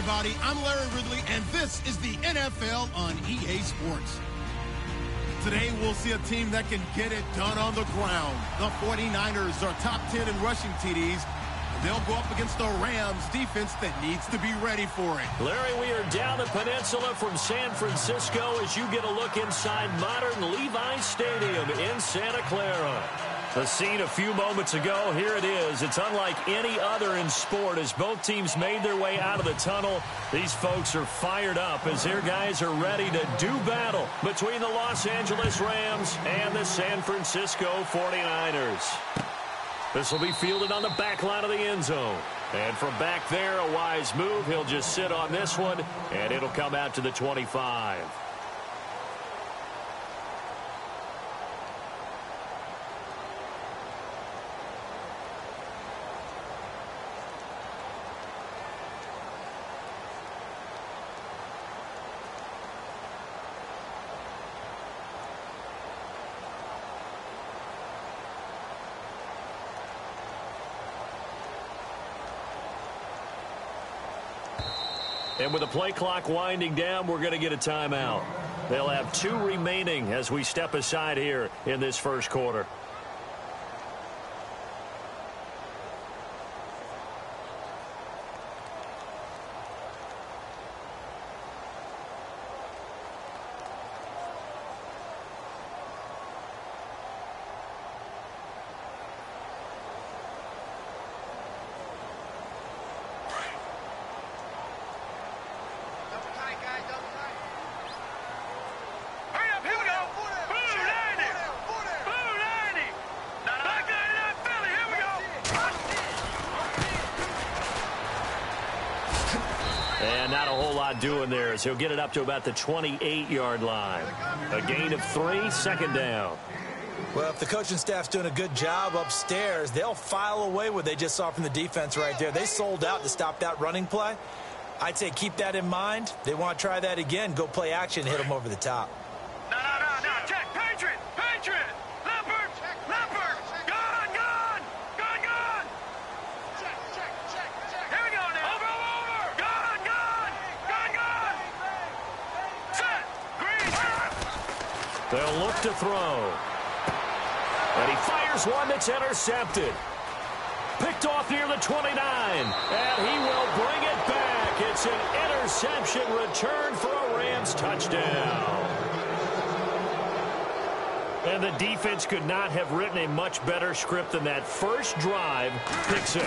everybody. I'm Larry Ridley, and this is the NFL on EA Sports. Today, we'll see a team that can get it done on the ground. The 49ers are top 10 in rushing TDs. They'll go up against the Rams defense that needs to be ready for it. Larry, we are down the peninsula from San Francisco as you get a look inside modern Levi's Stadium in Santa Clara. The scene a few moments ago, here it is. It's unlike any other in sport as both teams made their way out of the tunnel. These folks are fired up as their guys are ready to do battle between the Los Angeles Rams and the San Francisco 49ers. This will be fielded on the back line of the end zone. And from back there, a wise move. He'll just sit on this one, and it'll come out to the 25. And with the play clock winding down, we're going to get a timeout. They'll have 2 remaining as we step aside here in this first quarter. And not a whole lot doing there as he'll get it up to about the 28-yard line. A gain of 3, second down. Well, if the coaching staff's doing a good job upstairs, they'll file away what they just saw from the defense right there. They sold out to stop that running play. I'd say keep that in mind. They want to try that again. Go play action, hit them over the top. No. Check. Patriot. Leopard. Gone. Check. Here we go now. Over. Gone. Set. Green. They'll look to throw. And he fires one that's intercepted. Picked off near the 29. And he will bring it back. It's an interception return for a Rams touchdown. And the defense could not have written a much better script than that first drive, pick 6.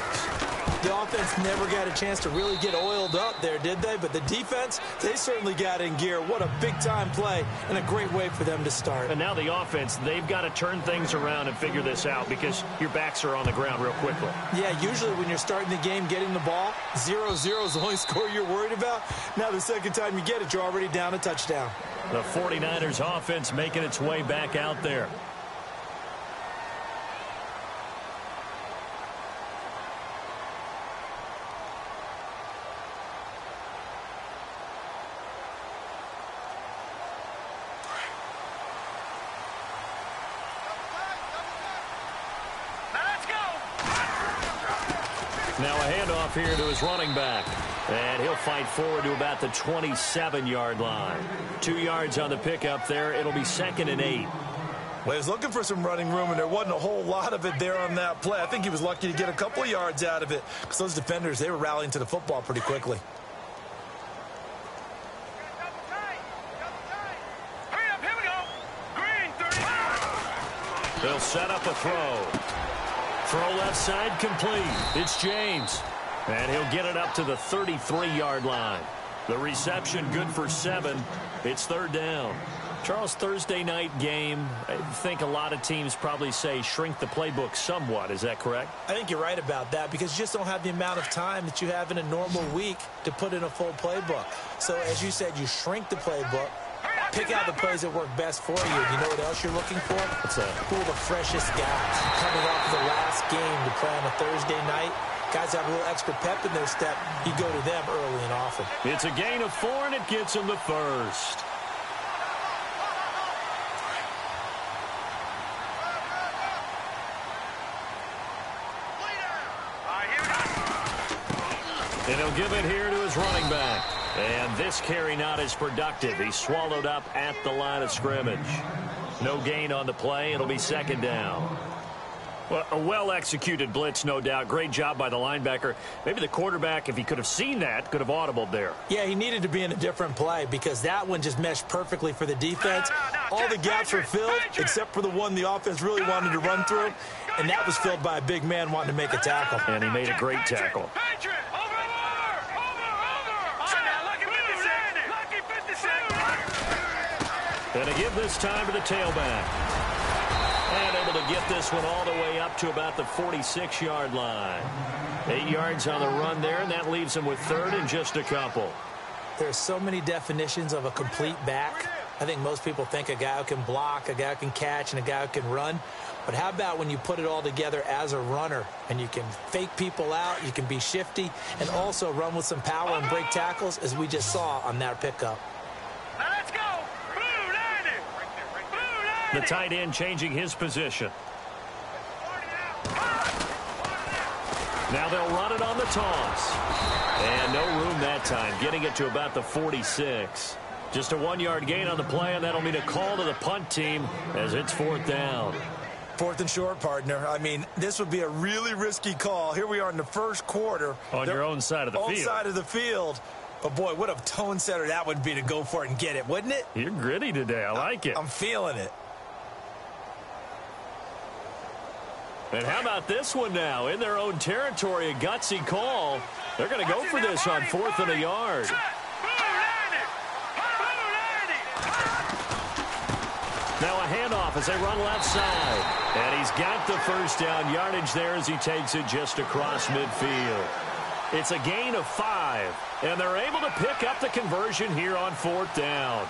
The offense never got a chance to really get oiled up there, did they? But the defense, they certainly got in gear. What a big-time play and a great way for them to start. And now the offense, they've got to turn things around and figure this out because your backs are on the ground real quickly. Yeah, usually when you're starting the game, getting the ball, 0-0 is the only score you're worried about. Now the second time you get it, you're already down a touchdown. The 49ers offense making its way back out there. Now a handoff here to his running back. And he'll fight forward to about the 27-yard line. 2 yards on the pickup there. It'll be 2nd and 8. Well, he was looking for some running room, and there wasn't a whole lot of it there on that play. I think he was lucky to get a couple of yards out of it because those defenders, they were rallying to the football pretty quickly. Hurry up, here we go. Green, 30. They'll set up a throw. Throw left side complete. It's James. And he'll get it up to the 33-yard line. The reception good for 7. It's 3rd down. Charles, Thursday night game, I think a lot of teams probably say shrink the playbook somewhat. Is that correct? I think you're right about that because you just don't have the amount of time that you have in a normal week to put in a full playbook. So, as you said, you shrink the playbook, pick out the plays that work best for you. You know what else you're looking for? What's that? Pull the freshest guys. Coming off the last game to play on a Thursday night, guys have a little extra pep in their step. You go to them early and often. It's a gain of 4, and it gets him the first. And he'll give it here to his running back. And this carry not as productive. He's swallowed up at the line of scrimmage. No gain on the play. It'll be second down. Well, a well-executed blitz, no doubt. Great job by the linebacker. Maybe the quarterback, if he could have seen that, could have audibled there. Yeah, he needed to be in a different play because that one just meshed perfectly for the defense. All the gaps were filled except for the one the offense really wanted to run through, and that was filled by a big man wanting to make a tackle. And he made a great tackle. And to give this time to the tailback. And able to get this one all the way up to about the 46-yard line. 8 yards on the run there, and that leaves him with third and just a couple. There's so many definitions of a complete back. I think most people think a guy who can block, a guy who can catch, and a guy who can run. But how about when you put it all together as a runner, and you can fake people out, you can be shifty, and also run with some power and break tackles, as we just saw on that pickup. Let's go. The tight end changing his position. Now they'll run it on the toss. And no room that time, getting it to about the 46. Just a 1-yard gain on the play, and that'll mean a call to the punt team as it's fourth down. Fourth and short, partner. I mean, this would be a really risky call. Here we are in the first quarter. On your own side of the field. Own side of the field. But, boy, what a tone setter that would be to go for it and get it, wouldn't it? You're gritty today. I like it. I'm feeling it. And how about this one now? In their own territory, a gutsy call. They're going to go for this on 4th and a yard. Now a handoff as they run left side. And he's got the first down yardage there as he takes it just across midfield. It's a gain of 5. And they're able to pick up the conversion here on 4th down.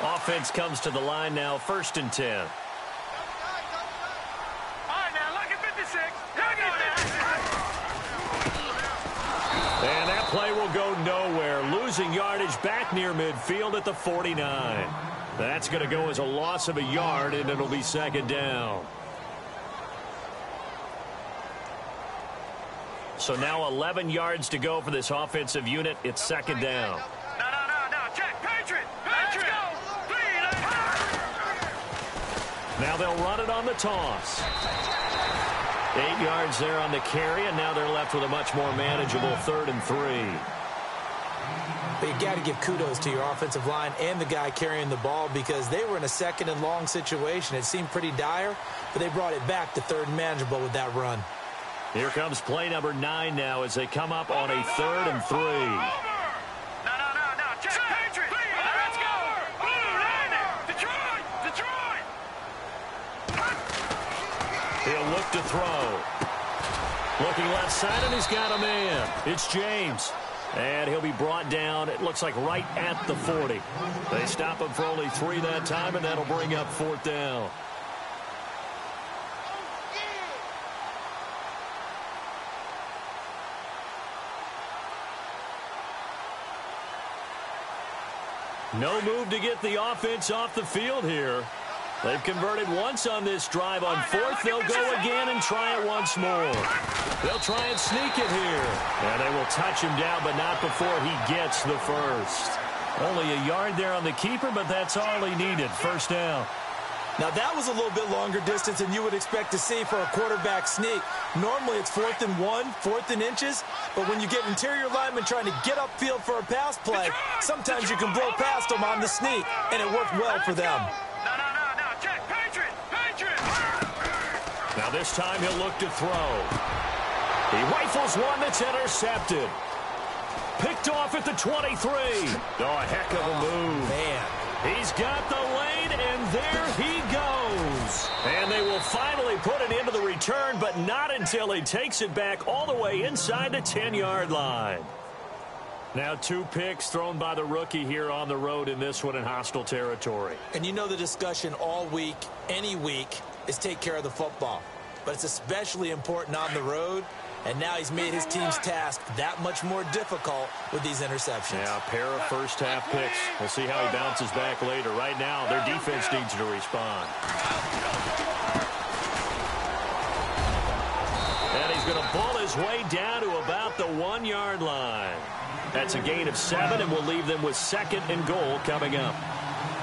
Offense comes to the line now, 1st and 10. All right, now, look at 56. And that play will go nowhere. Losing yardage back near midfield at the 49. That's going to go as a loss of a yard, and it'll be second down. So now 11 yards to go for this offensive unit. It's second down. No. Check. Patriot. Let's go. Now they'll run it on the toss. 8 yards there on the carry, and now they're left with a much more manageable 3rd and 3. But you got to give kudos to your offensive line and the guy carrying the ball because they were in a 2nd and long situation. It seemed pretty dire, but they brought it back to 3rd and manageable with that run. Here comes play number 9 now as they come up on a 3rd and 3. No. Check. Patriot. Let's go. Detroit. He'll look to throw. Looking left side, and he's got a man. It's James. And he'll be brought down, it looks like right at the 40. They stop him for only 3 that time, and that'll bring up 4th down. No move to get the offense off the field here. They've converted once on this drive. On 4th, they'll go again and try it once more. They'll try and sneak it here. And they will touch him down, but not before he gets the first. Only a yard there on the keeper, but that's all he needed. First down. Now, that was a little bit longer distance than you would expect to see for a quarterback sneak. Normally, it's 4th and 1, 4th and inches. But when you get interior linemen trying to get upfield for a pass play, sometimes you can blow past them on the sneak, and it worked well for them. No. Check. Patriot. Now this time he'll look to throw. He rifles one that's intercepted. Picked off at the 23. Oh, a heck of a move. Man. He's got the lane, and there he goes. And they will finally put it into the return, but not until he takes it back all the way inside the 10-yard line. Now 2 picks thrown by the rookie here on the road in this one in hostile territory. And you know the discussion all week, any week, is take care of the football. But it's especially important on the road And now he's made his team's task that much more difficult with these interceptions. Yeah, a pair of first-half picks. We'll see how he bounces back later. Right now, their defense needs to respond. And he's going to pull his way down to about the 1-yard line. That's a gain of 7, and we'll leave them with 2nd and goal coming up.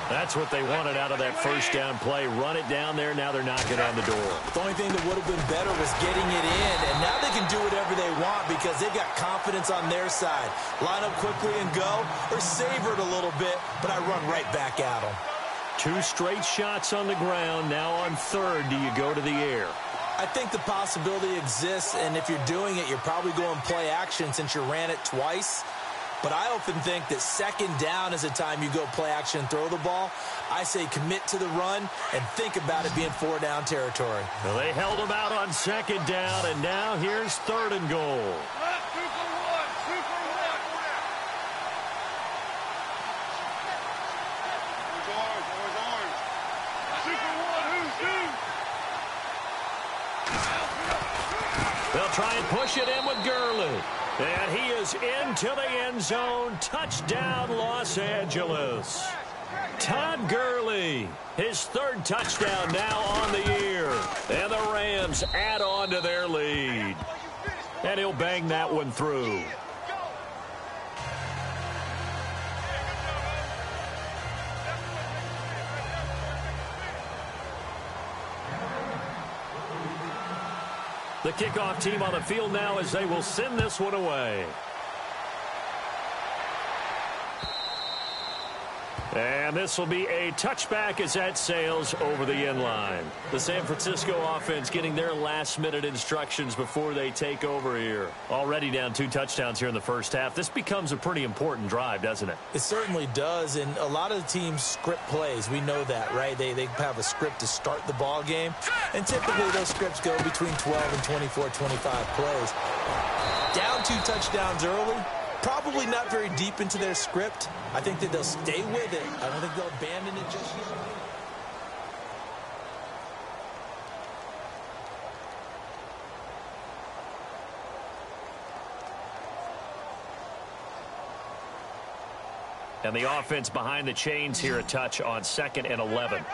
That's what they wanted out of that first down play. Run it down there. Now they're knocking on the door. The only thing that would have been better was getting it in, and now they can do whatever they want because they've got confidence on their side. Line up quickly and go, or savor it a little bit, but I run right back at them. 2 straight shots on the ground. Now on 3rd, do you go to the air? I think the possibility exists, and if you're doing it, you're probably going play action since you ran it twice. But I often think that 2nd down is a time you go play action and throw the ball. I say commit to the run and think about it being 4-down territory. Well, they held him out on 2nd down, and now here's 3rd and goal. They'll try and push it in with Gurley. And he is into the end zone. Touchdown, Los Angeles. Todd Gurley, his 3rd touchdown now on the year. And the Rams add on to their lead. And he'll bang that one through. The kickoff team on the field now as they will send this one away. And this will be a touchback as that sails over the end line. The San Francisco offense getting their last-minute instructions before they take over here. Already down 2 touchdowns here in the first half. This becomes a pretty important drive, doesn't it? It certainly does, and a lot of the teams script plays. We know that, right? They have a script to start the ball game, and typically those scripts go between 12 and 24, 25 plays. Down 2 touchdowns early. Probably not very deep into their script. I think that they'll stay with it. I don't think they'll abandon it just yet. And the offense behind the chains here, a touch on 2nd and 11.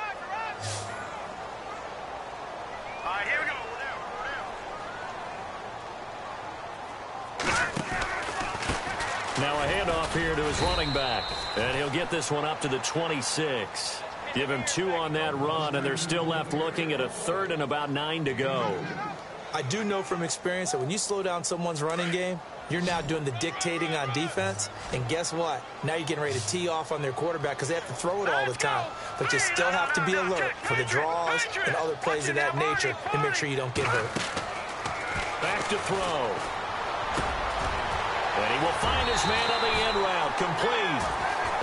Now a handoff here to his running back. And he'll get this one up to the 26. Give him 2 on that run, and they're still left looking at a 3rd and about 9 to go. I do know from experience that when you slow down someone's running game, you're now doing the dictating on defense. And guess what? Now you're getting ready to tee off on their quarterback because they have to throw it all the time. But you still have to be alert for the draws and other plays of that nature and make sure you don't get hurt. Back to throw. And he will find his man on the end route, complete.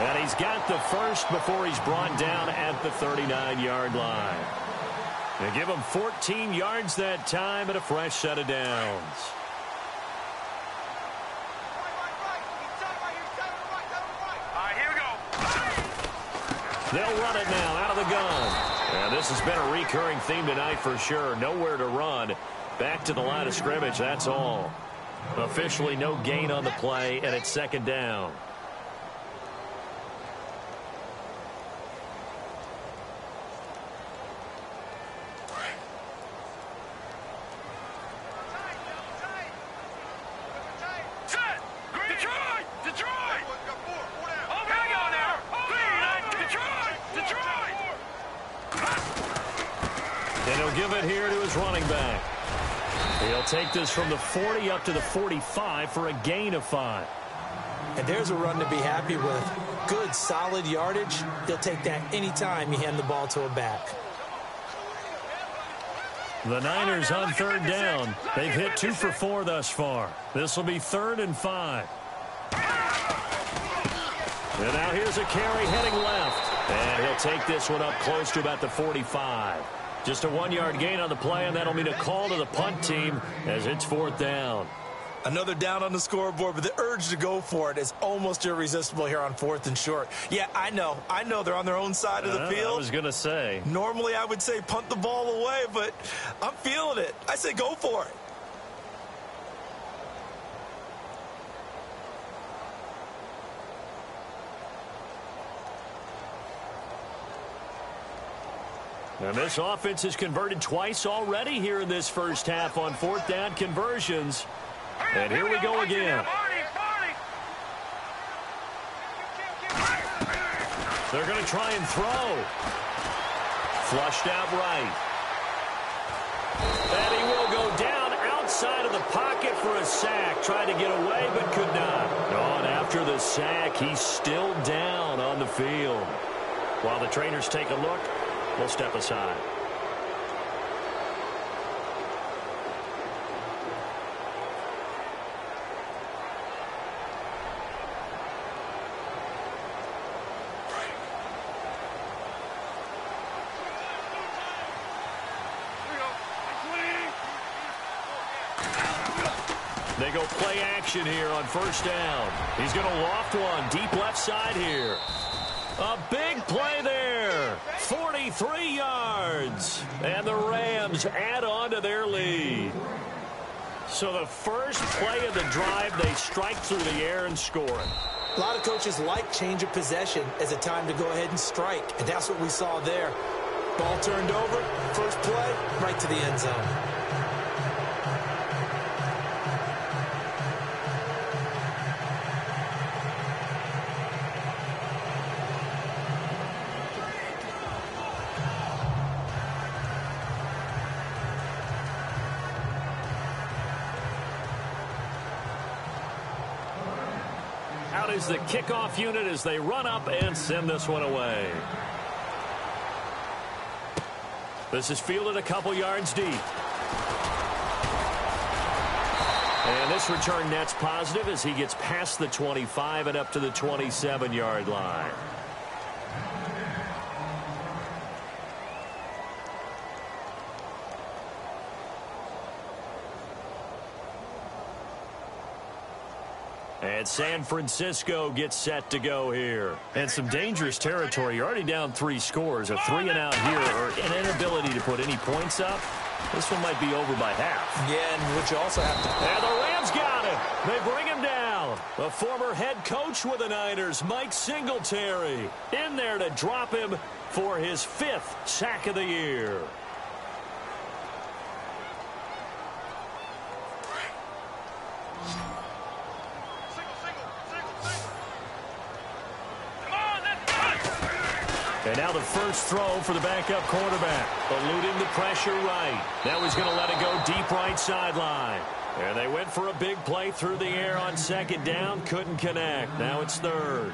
And he's got the first before he's brought down at the 39-yard line. They give him 14 yards that time and a fresh set of downs. Here we go. They'll run it now out of the gun. And this has been a recurring theme tonight for sure. Nowhere to run. Back to the line of scrimmage, that's all. Officially no gain on the play, and it's 2nd down. Detroit! Oh, here we go now. Detroit! And he'll give it here to his running back. He'll take this from the 40 up to the 45 for a gain of 5. And there's a run to be happy with. Good, solid yardage. He'll take that anytime you hand the ball to a back. The Niners on 3rd down. They've hit 2 for 4 thus far. This will be 3rd and 5. And now here's a carry heading left. And he'll take this one up close to about the 45. Just a 1-yard gain on the play, and that'll mean a call to the punt team as it's 4th down. Another down on the scoreboard, but the urge to go for it is almost irresistible here on 4th and short. Yeah, I know they're on their own side of the field. I was going to say. Normally I would say punt the ball away, but I'm feeling it. I say go for it. And this offense has converted twice already here in this first half on fourth down conversions. And here we go again. They're going to try and throw. Flushed out right. And he will go down outside of the pocket for a sack. Tried to get away but could not. On after the sack, he's still down on the field. While the trainers take a look, we'll step aside. They go play action here on first down. He's going to loft one deep left side here. A big play there. 43 yards. And the Rams add on to their lead. So the first play of the drive, they strike through the air and score it. A lot of coaches like change of possession as a time to go ahead and strike. And that's what we saw there. Ball turned over. First play, right to the end zone. Out is the kickoff unit as they run up and send this one away. This is fielded a couple yards deep. And this return net's positive as he gets past the 25 and up to the 27-yard line. And San Francisco gets set to go here. And some dangerous territory. You're already down 3 scores. A 3-and-out here or an inability to put any points up. This one might be over by half. Yeah, and what you also have to... And the Rams got him. They bring him down. The former head coach with the Niners, Mike Singletary, in there to drop him for his 5th sack of the year. And now the first throw for the backup quarterback. Eluding the pressure right. Now he's going to let it go deep right sideline. And they went for a big play through the air on second down. Couldn't connect. Now it's third.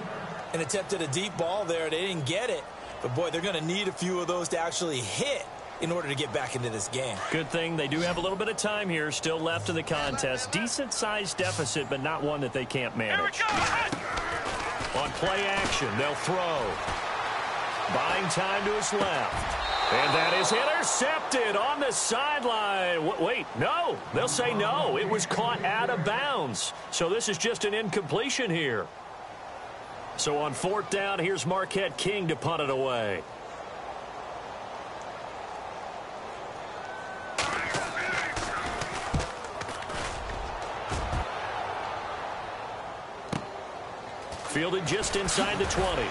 And attempted a deep ball there. They didn't get it. But, boy, they're going to need a few of those to actually hit in order to get back into this game. Good thing they do have a little bit of time here still left in the contest. Decent-sized deficit, but not one that they can't manage. On play action, they'll throw. Buying time to his left. And that is intercepted on the sideline. Wait, no. They'll say no. It was caught out of bounds. So this is just an incompletion here. So on fourth down, here's Marquette King to punt it away. Fielded just inside the 20.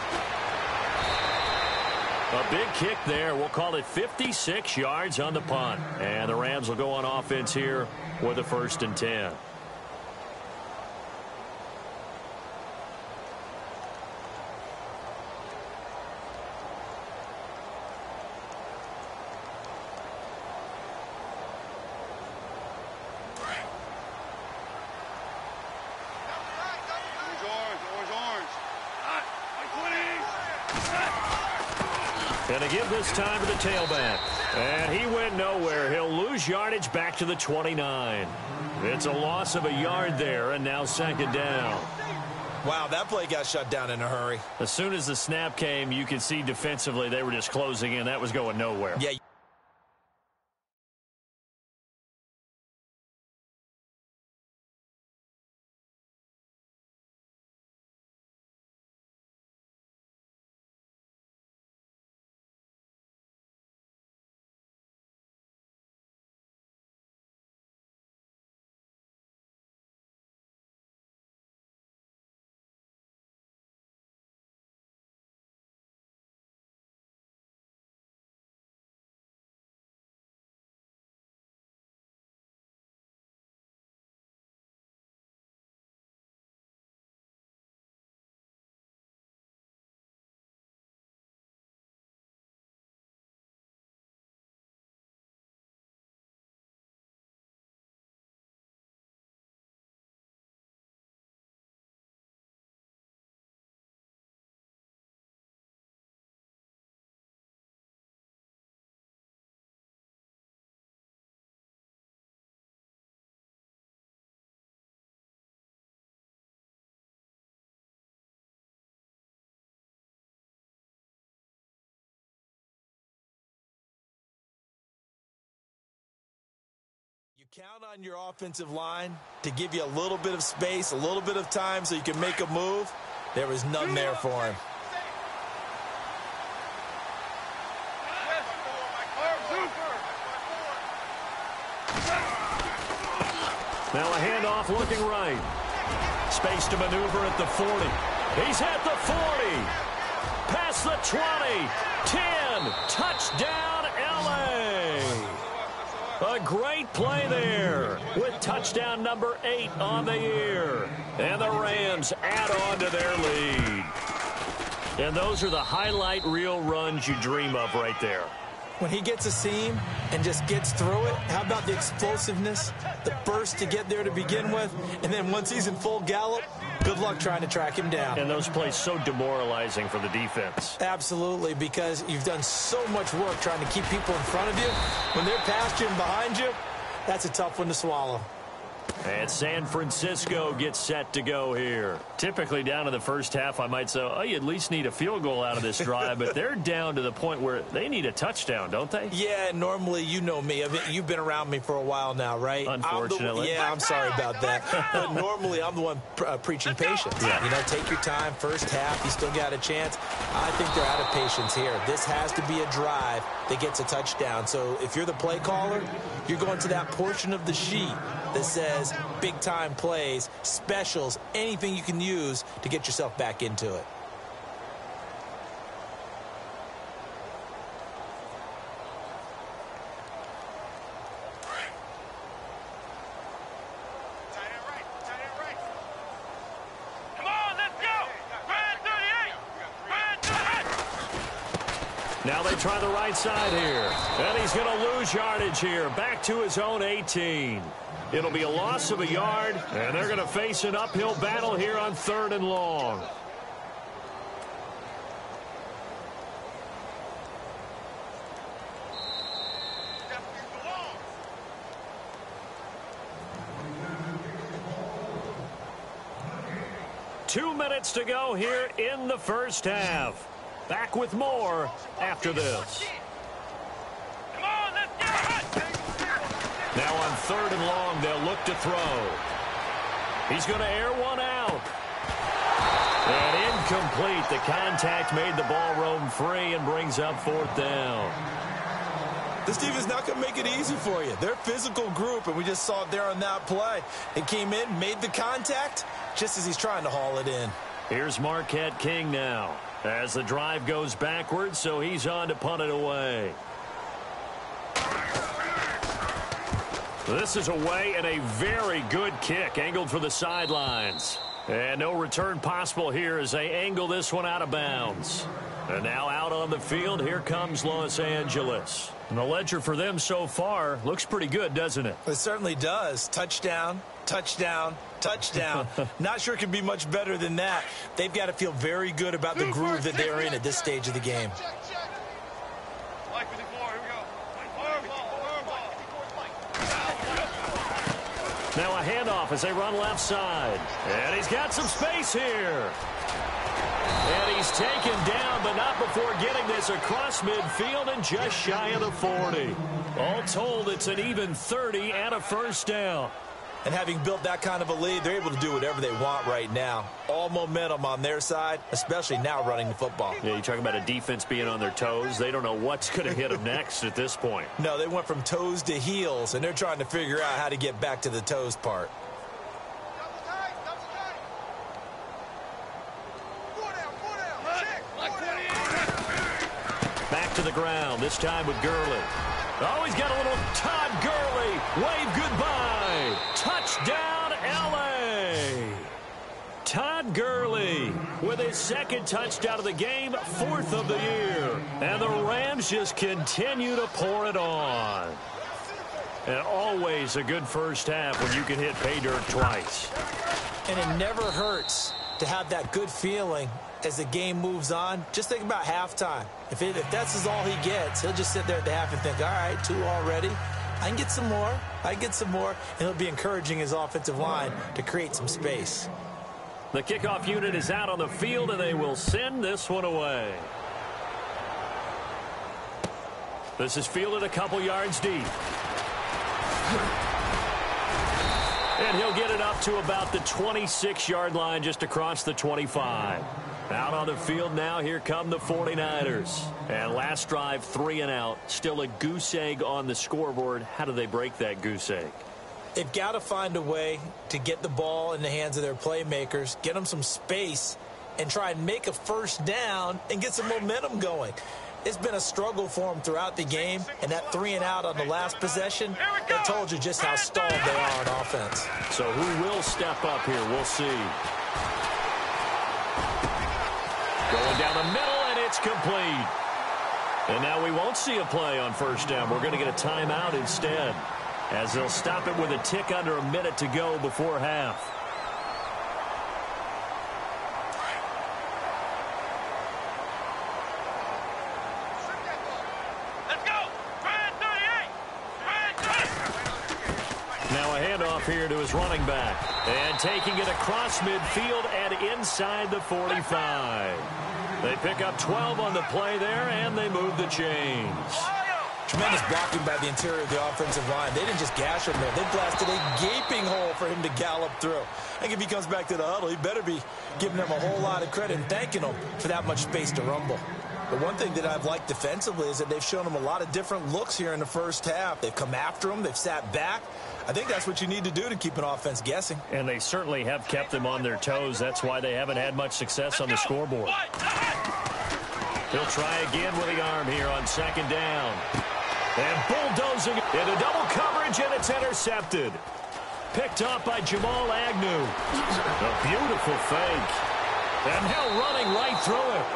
A big kick there. We'll call it 56 yards on the punt. And the Rams will go on offense here with a 1st and 10. And they give this time to the tailback. And he went nowhere. He'll lose yardage back to the 29. It's a loss of a yard there, and now second down. Wow, that play got shut down in a hurry. As soon as the snap came, you could see defensively they were just closing in. That was going nowhere. Yeah. you count on your offensive line to give you a little bit of space, a little bit of time so you can make a move, there was none there for him. Now a handoff looking right. Space to maneuver at the 40. He's at the 40. Past the 20. 10. Touchdown, L.A. A great play there with touchdown number 8 on the year. And the Rams add on to their lead. And those are the highlight reel runs you dream of right there. When he gets a seam and just gets through it, how about the explosiveness, the burst to get there to begin with, and then once he's in full gallop, good luck trying to track him down. And those plays so demoralizing for the defense. Absolutely, because you've done so much work trying to keep people in front of you. When they're past you and behind you, that's a tough one to swallow. And San Francisco gets set to go here. Typically down in the first half, I might say, oh, you at least need a field goal out of this drive, but they're down to the point where they need a touchdown, don't they? Yeah, normally, you know me. I mean, you've been around me for a while now, right? Unfortunately. I'm sorry about that. But normally, I'm the one preaching patience. Yeah. You know, take your time. First half, you still got a chance. I think they're out of patience here. This has to be a drive that gets a touchdown. So if you're the play caller, you're going to that portion of the sheet that says big-time plays, specials, anything you can use to get yourself back into it. Come on, let's go! Brad 38! Brad 38! Now they try the right side here. And he's going to lose yardage here. Back to his own 18. It'll be a loss of a yard, and they're going to face an uphill battle here on 3rd and long. Two minutes to go here in the first half. Back with more after this. Come on, let's get it! Now on 3rd and long, they'll look to throw. He's going to air one out. And incomplete. The contact made the ball roam free and brings up 4th down. This team is not going to make it easy for you. They're a physical group, and we just saw it there on that play. It came in, made the contact, just as he's trying to haul it in. Here's Marquette King now. As the drive goes backwards, so he's on to punt it away. This is away and a very good kick angled for the sidelines. And no return possible here as they angle this one out of bounds. And now out on the field, here comes Los Angeles. And the ledger for them so far looks pretty good, doesn't it? It certainly does. Touchdown, touchdown, touchdown. Not sure it could be much better than that. They've got to feel very good about the groove that they're in at this stage of the game. Mike 54, here we go. Now a handoff as they run left side. And he's got some space here. And he's taken down, but not before getting this across midfield and just shy of the 40. All told, it's an even 30 and a first down. And having built that kind of a lead, they're able to do whatever they want right now. All momentum on their side, especially now running the football. Yeah, you're talking about a defense being on their toes. They don't know what's going to hit them next at this point. No, they went from toes to heels, and they're trying to figure out how to get back to the toes part. Back to the ground, this time with Gurley. Oh, he's got a little Todd Gurley. Wave goodbye. Touchdown, L.A. Todd Gurley with his second touchdown of the game, 4th of the year. And the Rams just continue to pour it on. And always a good first half when you can hit pay dirt twice. And it never hurts to have that good feeling as the game moves on. Just think about halftime. If that's all he gets, he'll just sit there at the half and think, all right, 2 already. I can get some more. I can get some more. And he'll be encouraging his offensive line to create some space. The kickoff unit is out on the field, and they will send this one away. This is fielded a couple yards deep. And he'll get it up to about the 26-yard line, just across the 25. Out on the field now, here come the 49ers. And last drive, 3 and out. Still a goose egg on the scoreboard. How do they break that goose egg? They've got to find a way to get the ball in the hands of their playmakers, get them some space, and try and make a first down and get some momentum going. It's been a struggle for them throughout the game, and that 3 and out on the last possession, that told you just how stalled they are on offense. So who will step up here? We'll see. Going down the middle, and it's complete. And now we won't see a play on first down. We're going to get a timeout instead, as they'll stop it with a tick under a minute to go before half. Here to his running back, and taking it across midfield and inside the 45. They pick up 12 on the play there, and they move the chains. Tremendous blocking by the interior of the offensive line. They didn't just gash him there. They blasted a gaping hole for him to gallop through. I think if he comes back to the huddle, he better be giving them a whole lot of credit and thanking them for that much space to rumble. The one thing that I've liked defensively is that they've shown them a lot of different looks here in the first half. They've come after them. They've sat back. I think that's what you need to do to keep an offense guessing. And they certainly have kept them on their toes. That's why they haven't had much success on the scoreboard. He'll try again with the arm here on second down. And bulldozing into double coverage, and it's intercepted. Picked up by Jamal Agnew. A beautiful fake. And now running right through it.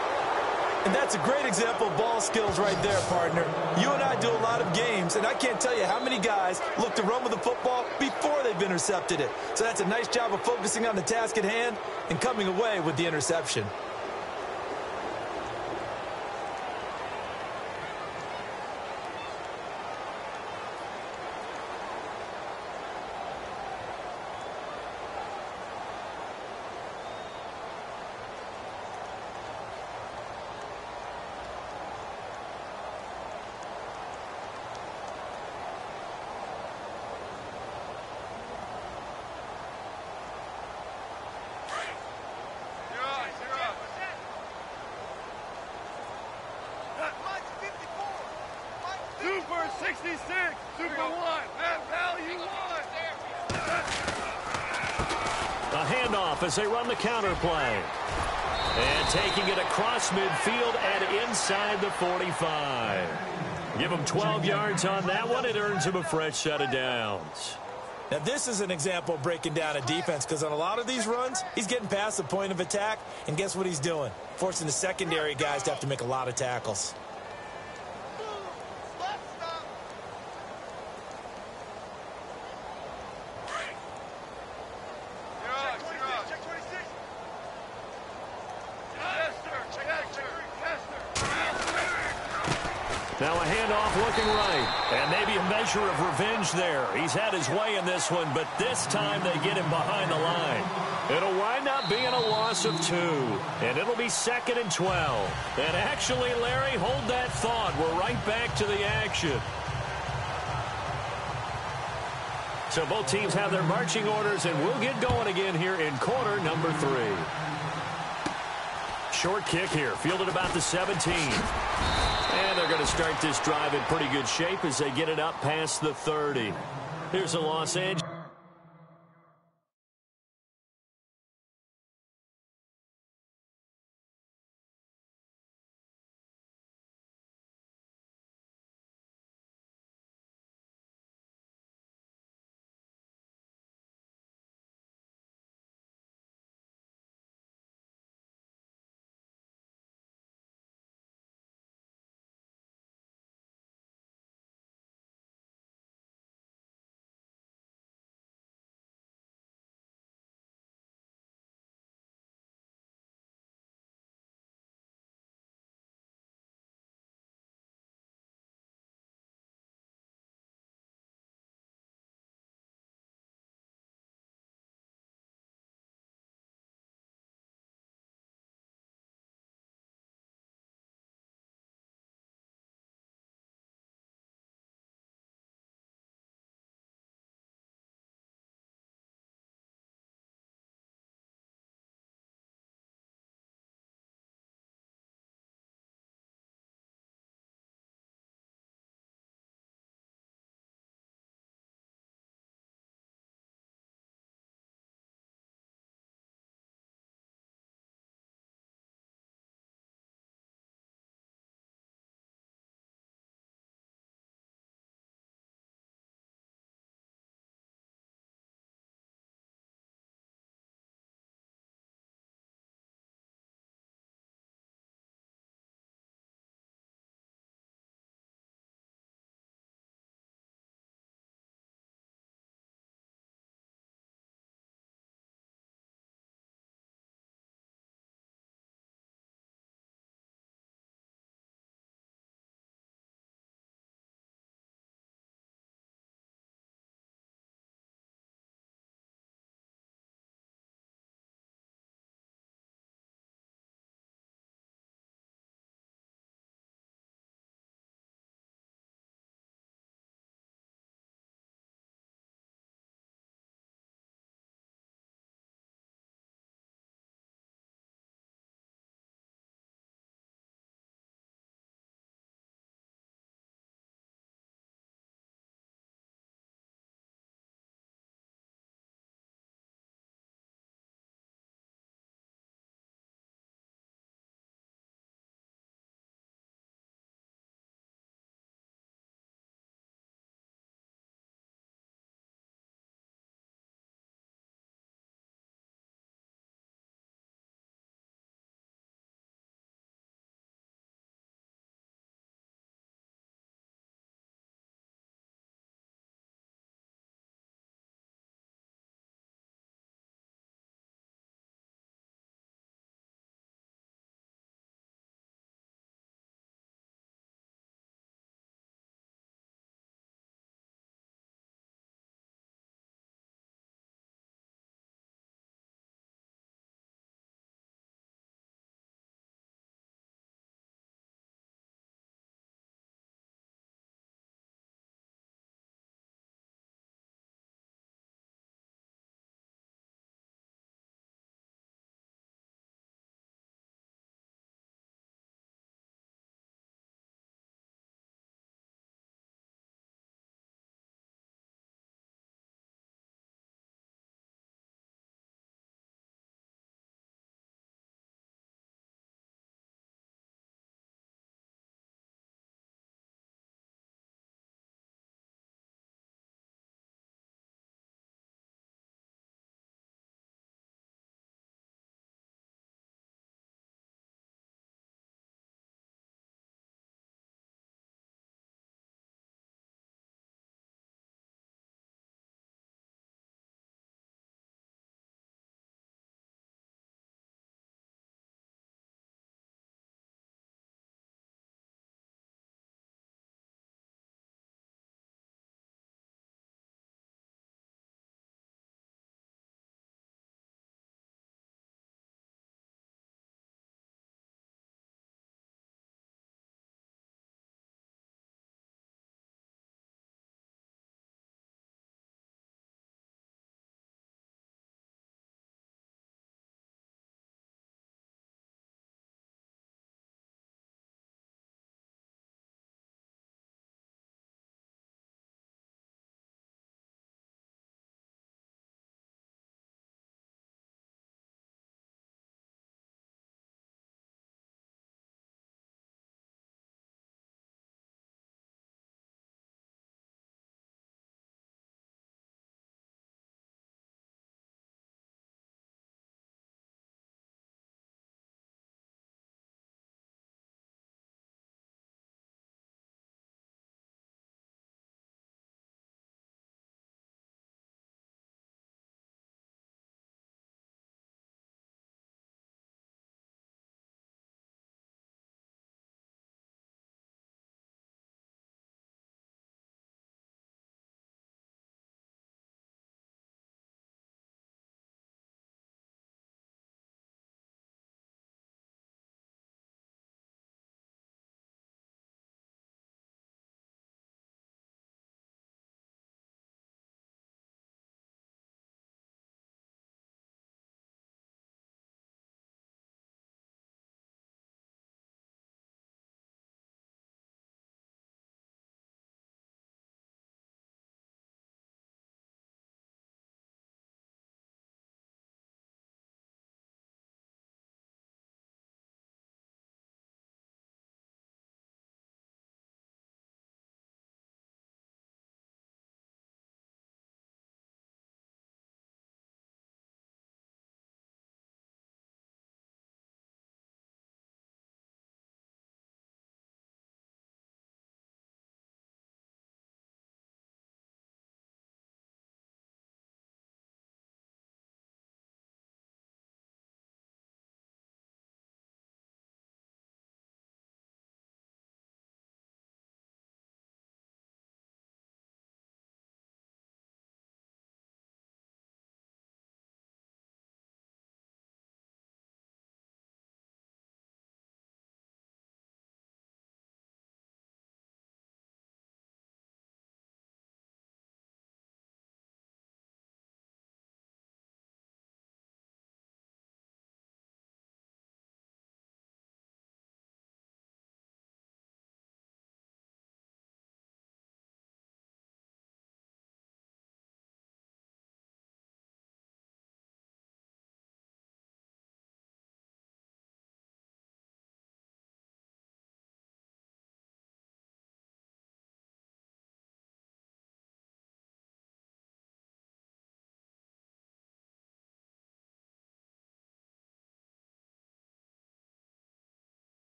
And that's a great example of ball skills right there, partner. You and I do a lot of games, and I can't tell you how many guys look to run with the football before they've intercepted it. So that's a nice job of focusing on the task at hand and coming away with the interception. Super 66, Super 1, that value 1. A handoff as they run the counter play. And taking it across midfield and inside the 45. Give him 12 yards on that one. It earns him a fresh set of downs. Now, this is an example of breaking down a defense, because on a lot of these runs, he's getting past the point of attack, and guess what he's doing? Forcing the secondary guys to have to make a lot of tackles. Now a handoff looking right. And maybe a measure of revenge there. He's had his way in this one, but this time they get him behind the line. It'll wind up being a loss of 2. And it'll be 2nd and 12. And actually, Larry, hold that thought. We're right back to the action. So both teams have their marching orders, and we'll get going again here in quarter number 3. Short kick here, fielded about the 17. And they're going to start this drive in pretty good shape as they get it up past the 30. Here's the Los Angeles.